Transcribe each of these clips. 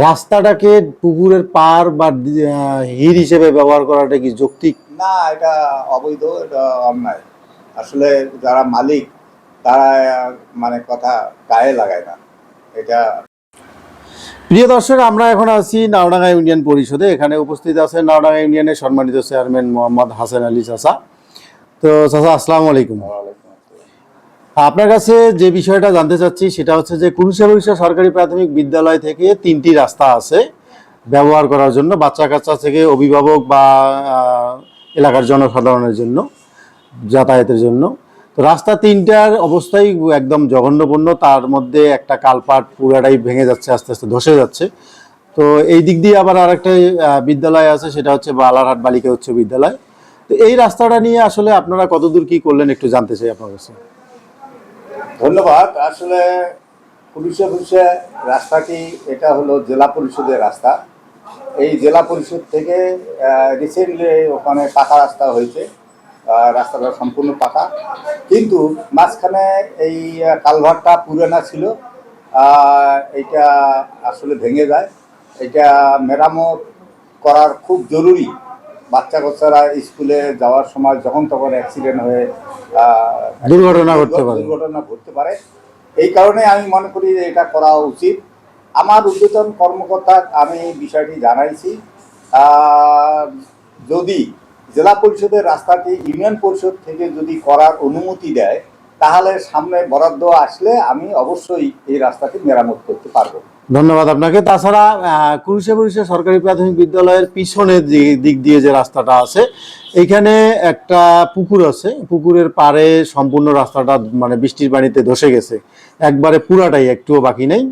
রাস্তাটাকে পুকুরের পার বা হির হিসেবে ব্যবহার করাটা কি যৌক্তিক? না, এটা অবৈধ, এটা অন্যায়। আসলে যারা মালিক তারা মানে কথা গায়ে লাগায় না এটা। প্রিয় দর্শক, আমরা এখন আছি নাওডাঙ্গা ইউনিয়ন পরিষদে। এখানে উপস্থিত আছেন নাওডাঙ্গা ইউনিয়নের সম্মানিত চেয়ারম্যান মোহাম্মদ হাসান আলী চাচা। তো চাচা, আসসালামু আলাইকুম। আপনার কাছে যে বিষয়টা জানতে চাচ্ছি সেটা হচ্ছে যে কুরুশিয়া সরকারি প্রাথমিক বিদ্যালয় থেকে 3টি রাস্তা আছে ব্যবহার করার জন্য, বাচ্চা কাচ্চা থেকে অভিভাবক বা এলাকার জনসাধারণের জন্য যাতায়াতের জন্য। তো রাস্তা 3টার অবস্থাই একদম জঘন্যপূর্ণ। তার মধ্যে একটা কালপাট পুরাটাই ভেঙে যাচ্ছে, আস্তে আস্তে ধসে যাচ্ছে। তো এই দিক দিয়ে আবার আরেকটা বিদ্যালয় আছে, সেটা হচ্ছে বালারহাট বালিকা উচ্চ বিদ্যালয়। তো এই রাস্তাটা নিয়ে আসলে আপনারা কতদূর কি করলেন একটু জানতে চাই আপনার কাছে। ধন্যবাদ। আসলে কুরুশিয়া রাস্তাটি এটা হলো জেলা পরিষদের রাস্তা। এই জেলা পরিষদ থেকে রিসেন্টলি ওখানে পাকা রাস্তা হয়েছে, রাস্তাটা সম্পূর্ণ পাকা, কিন্তু মাঝখানে এই কালভারটা পুরানা ছিল, এইটা আসলে ভেঙে যায়। এটা মেরামত করার খুব জরুরি। বাচ্চা কাচ্চারা স্কুলে যাওয়ার সময় যখন তখন অ্যাক্সিডেন্ট হয়ে দুর্ঘটনা ঘটতে পারে। এই কারণে আমি মনে করি যে এটা করা উচিত। আমার ঊর্ধ্বতন কর্মকর্তা আমি বিষয়টি জানাইছি। যদি জেলা পরিষদের রাস্তাটি ইউনিয়ন পরিষদ থেকে যদি করার অনুমতি দেয়, তাহলে সামনে বরাদ্দ আসলে আমি অবশ্যই এই রাস্তাটি মেরামত করতে পারবো। ধন্যবাদ আপনাকে। তাছাড়া কুরুশিয়া সরকারি প্রাথমিক বিদ্যালয়ের পিছনের দিক দিয়ে যে রাস্তাটা আছে, এইখানে একটা পুকুর আছে। পুকুরের পাড়ে সম্পূর্ণ রাস্তাটা মানে বৃষ্টির পানিতে ধসে গেছে, একবারে পুরাটাই, একটুও বাকি নেই।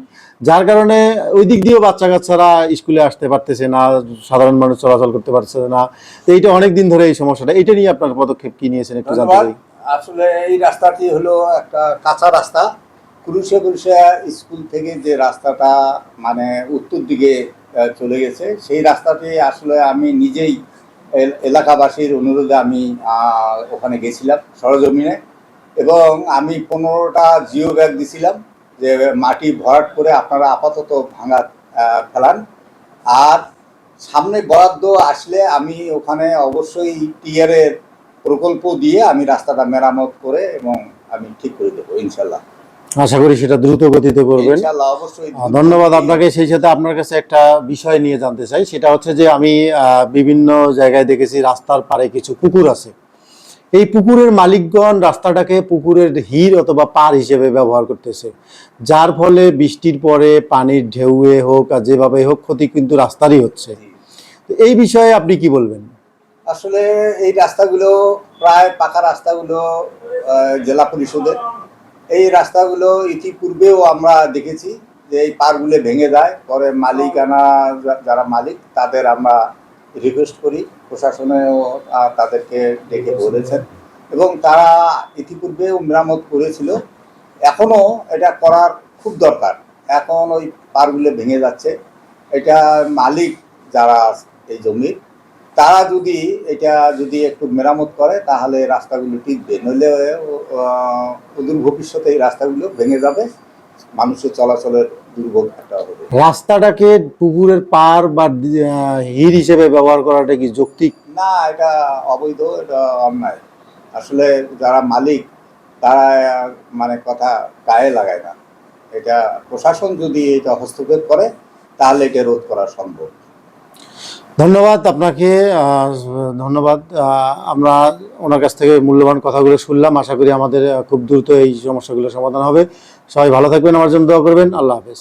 যার কারণে ওই দিক দিয়েও বাচ্চা কাচ্চারা স্কুলে আসতে পারতেছে না, সাধারণ মানুষ চলাচল করতে পারছে না। তো এইটা অনেক দিন ধরে এই সমস্যাটা, এটা নিয়ে আপনার পদক্ষেপ কি নিয়েছেন একটু জানতে চাই। আসলে এই রাস্তাটি হলো একটা কাঁচা রাস্তা। কুরুশিয়া স্কুল থেকে যে রাস্তাটা মানে উত্তর দিকে চলে গেছে, সেই রাস্তাটি আসলে আমি নিজেই এলাকাবাসীর অনুরোধে আমি ওখানে গেছিলাম সরজমিনে, এবং আমি 15টা জিও ব্যাগ দিছিলাম যে মাটি ভরাট করে আপনারা আপাতত ভাঙা ফেলান, আর সামনে বরাদ্দ আসলে আমি ওখানে অবশ্যই টিআরের প্রকল্প দিয়ে আমি রাস্তাটা মেরামত করে এবং আমি ঠিক করে দেবো ইনশাল্লাহ। আশা করি সেটা দ্রুত গতিতে করবেন। ইনশাআল্লাহ, অবশ্যই। ধন্যবাদ আপনাকে। সেই সাথে আপনার কাছে একটা বিষয় নিয়ে জানতে চাই, সেটা হচ্ছে যে আমি বিভিন্ন জায়গায় দেখেছি রাস্তার পাড়ে কিছু পুকুর আছে। এই পুকুরের মালিকগণ রাস্তাটাকে পুকুরের হির অথবা পার হিসেবে ব্যবহার করতেছে, যার ফলে বৃষ্টির পরে পানির ঢেউয়ে হোক আর যেভাবে হোক ক্ষতি কিন্তু রাস্তারই হচ্ছে। তো এই বিষয়ে আপনি কি বলবেন? আসলে এই রাস্তাগুলো প্রায় পাকা রাস্তাগুলো জেলা পরিষদের। এই রাস্তাগুলো ইতিপূর্বেও আমরা দেখেছি যে এই পারগুলো ভেঙে যায়, পরে মালিকানা যারা মালিক তাদের আমরা রিকোয়েস্ট করি, প্রশাসনেও তাদেরকে ডেকে বলেছেন এবং তারা ইতিপূর্বেও মেরামত করেছিল। এখনও এটা করার খুব দরকার। এখন ওই পারগুলো ভেঙে যাচ্ছে। এটা মালিক যারা এই জমির, তারা যদি একটু মেরামত করে তাহলে রাস্তাগুলো টিকবে, নইলে অদূর ভবিষ্যতে এই রাস্তাগুলো ভেঙে যাবে, মানুষের চলাচলের দুর্ভোগ একটা হবে। রাস্তাটাকে পুকুরের পার বা হির হিসেবে ব্যবহার করাটা কি যৌক্তিক? না, এটা অবৈধ, এটা অন্যায়। আসলে যারা মালিক তারা মানে কথা গায়ে লাগায় না। এটা প্রশাসন যদি এটা হস্তক্ষেপ করে তাহলে এটা রোধ করা সম্ভব। ধন্যবাদ আপনাকে। ধন্যবাদ। আমরা ওনার কাছ থেকে মূল্যবান কথাগুলো শুনলাম। আশা করি আমাদের খুব দ্রুত এই সমস্যাগুলো সমাধান হবে। সবাই ভালো থাকবেন, আমার জন্য দোয়া করবেন। আল্লাহ হাফেজ।